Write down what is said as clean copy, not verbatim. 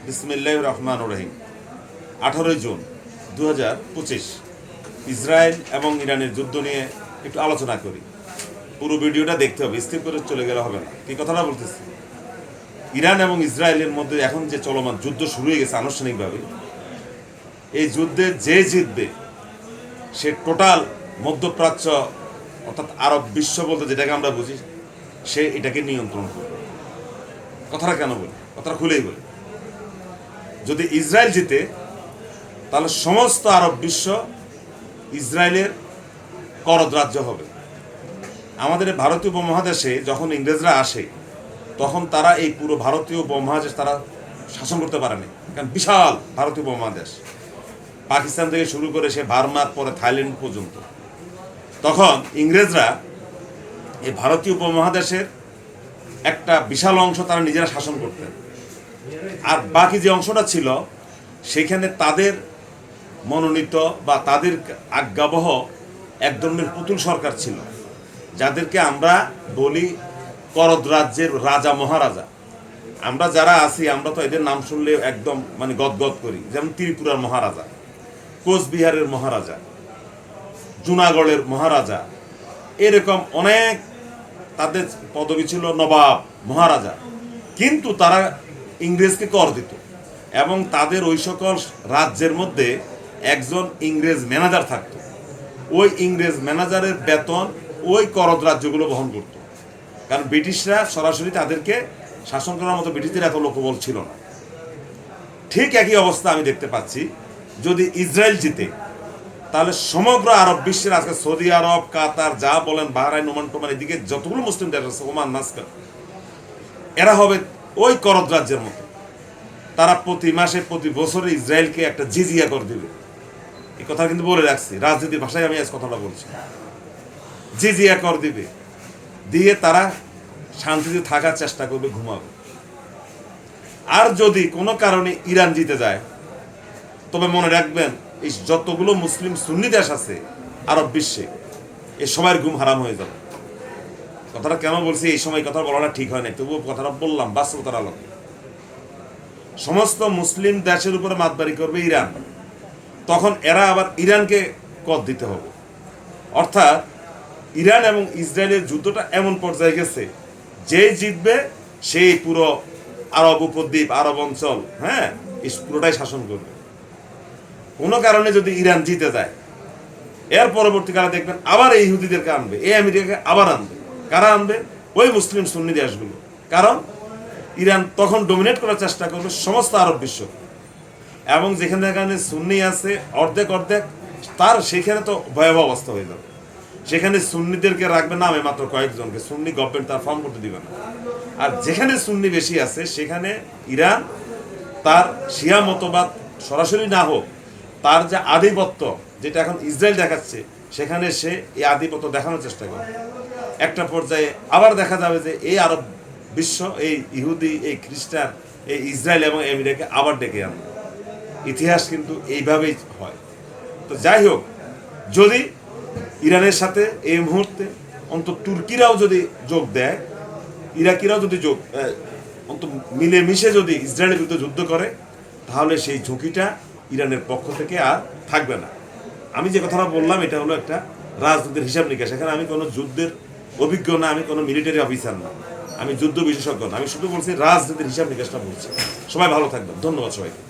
বিসমিল্লাহির রহমানির রহিম। 18 June 2025 Israel এবং ইরানের যুদ্ধ নিয়ে একটু আলোচনা করি। পুরো ভিডিওটা দেখতে হবে, স্কিপ করে চলে গেলে হবে না। কি কথাটা বলতেছি, ইরান এবং ইসরায়েলের মধ্যে এখন যে চলমান যুদ্ধ শুরু হয়ে গেছে আনুষ্ঠানিকভাবে, এই যুদ্ধে যে জিতবে সে টোটাল মধ্যপ্রাচ্য অর্থাৎ আরব বিশ্ব বলতে যেটাকে আমরা বুঝি, সে এটাকে নিয়ন্ত্রণ করবে। কথাটা কেন বলি, কথাটা খুলেই বলি। যদি ইসরায়েল জিতে তাহলে সমস্ত আরব বিশ্ব ইসরায়েলের করদরাজ্য হবে। আমাদের ভারতীয় উপমহাদেশে যখন ইংরেজরা আসে তখন তারা এই পুরো ভারতীয় উপমহাদেশ তারা শাসন করতে পারেনি, কারণ বিশাল ভারতীয় উপমহাদেশ, পাকিস্তান থেকে শুরু করে সে বার্মার পরে থাইল্যান্ড পর্যন্ত। তখন ইংরেজরা এই ভারতীয় উপমহাদেশের একটা বিশাল অংশ তারা নিজেরা শাসন করতেন, আর বাকি যে অংশটা ছিল সেখানে তাদের মনোনীত বা তাদের আজ্ঞাবহ এক ধরনের পুতুল সরকার ছিল, যাদেরকে আমরা বলি করদ রাজ্যের রাজা মহারাজা। আমরা যারা আছি আমরা তো এদের নাম শুনলে একদম মানে গদগদ করি, যেমন ত্রিপুরার মহারাজা, কোচবিহারের মহারাজা, জুনাগড়ের মহারাজা, এরকম অনেক তাদের পদবি ছিল, নবাব, মহারাজা। কিন্তু তারা ইংরেজকে কর দিত এবং তাদের ওই সকল রাজ্যের মধ্যে একজন ইংরেজ ম্যানেজার থাকতো। ওই ইংরেজ ম্যানেজারের বেতন ওই করদ রাজ্যগুলো বহন করত, কারণ ব্রিটিশরা সরাসরি তাদেরকে শাসন করার মতো ব্রিটিশদের এত লোকবল ছিল না। ঠিক একই অবস্থা আমি দেখতে পাচ্ছি যদি ইসরায়েল জিতে, তাহলে সমগ্র আরব বিশ্বের, আজকে সৌদি আরব, কাতার, যা বলেন, বাহরাইন, ওমান টোমান, এদিকে যতগুলো মুসলিম দেশ আছে, ওমান, মাস্কাত, এরা হবে ওই করদ রাজ্যের মতো। তারা প্রতি মাসে প্রতি বছরে ইসরায়েলকে একটা জিজিয়া কর দিবে। এই কথা কিন্তু বলে রাখছি, রাজনীতির ভাষায় আমি আজ কথাটা বলছি। জিজিয়া কর দিবে, দিয়ে তারা শান্তিতে থাকার চেষ্টা করবে, ঘুমাবে। আর যদি কোনো কারণে ইরান জিতে যায়, তবে মনে রাখবেন এই যতগুলো মুসলিম সুন্নি দেশ আছে আরব বিশ্বে, এই সবার ঘুম হারাম হয়ে যাবে। কথাটা কেন বলছি, এই সময় কথা বলাটা ঠিক হয় না, তবুও কথাটা বললাম বাস্তবতার আলোকে। সমস্ত মুসলিম দেশের উপরে মাতবারি করবে ইরান, তখন এরা আবার ইরানকে কর দিতে হবে। অর্থাৎ ইরান এবং ইসরায়েলের যুদ্ধটা এমন পর্যায়ে গেছে, যে জিতবে সেই পুরো আরব উপদ্বীপ, আরব অঞ্চল, হ্যাঁ, এই পুরোটাই শাসন করবে। কোনো কারণে যদি ইরান জিতে যায়, এর পরবর্তীকালে দেখবেন আবার এই ইহুদিদেরকে আনবে, এই আমেরিকাকে আবার আনবে। কারা আনবে? ওই মুসলিম সুন্নি দেশগুলো। কারণ ইরান তখন ডমিনেট করার চেষ্টা করবে সমস্ত আরব বিশ্ব, এবং যেখানে যেখানে সুন্নি আছে অর্ধেক অর্ধেক, তার সেখানে তো ভয়াবহ অবস্থা হয়ে যাবে। সেখানে সুন্নিদেরকে রাখবে নামে মাত্র কয়েকজনকে, সুন্নি গভর্নমেন্ট তার ফর্ম করতে দিবে না। আর যেখানে সুন্নি বেশি আছে সেখানে ইরান তার শিয়া মতবাদ সরাসরি না হোক, তার যে আধিপত্য যেটা এখন ইসরায়েল দেখাচ্ছে, সেখানে সে এই আধিপত্য দেখানোর চেষ্টা করে। একটা পর্যায়ে আবার দেখা যাবে যে এই আরব বিশ্ব, এই ইহুদি, এই খ্রিস্টান, এই ইসরায়েল এবং আমেরিকাকে আবার ডেকে আনবে। ইতিহাস কিন্তু এইভাবেই হয়। তো যাই হোক, যদি ইরানের সাথে এই মুহূর্তে অন্তত তুর্কিরাও যদি যোগ দেয়, ইরাকিরাও যদি অন্তত মিলেমিশে যদি ইসরায়েলের বিরুদ্ধে যুদ্ধ করে, তাহলে সেই ঝুঁকিটা ইরানের পক্ষ থেকে আর থাকবে না। আমি যে কথাটা বললাম এটা হলো একটা রাজনীতির হিসাব নিকাশ। এখানে আমি কোনো যুদ্ধের অভিজ্ঞ না, আমি কোনো মিলিটারি অফিসার না, আমি যুদ্ধ বিশেষজ্ঞ না, আমি শুধু বলছি রাজনীতির হিসাব নিকাশটা বলছি। সবাই ভালো থাকবেন, ধন্যবাদ সবাইকে।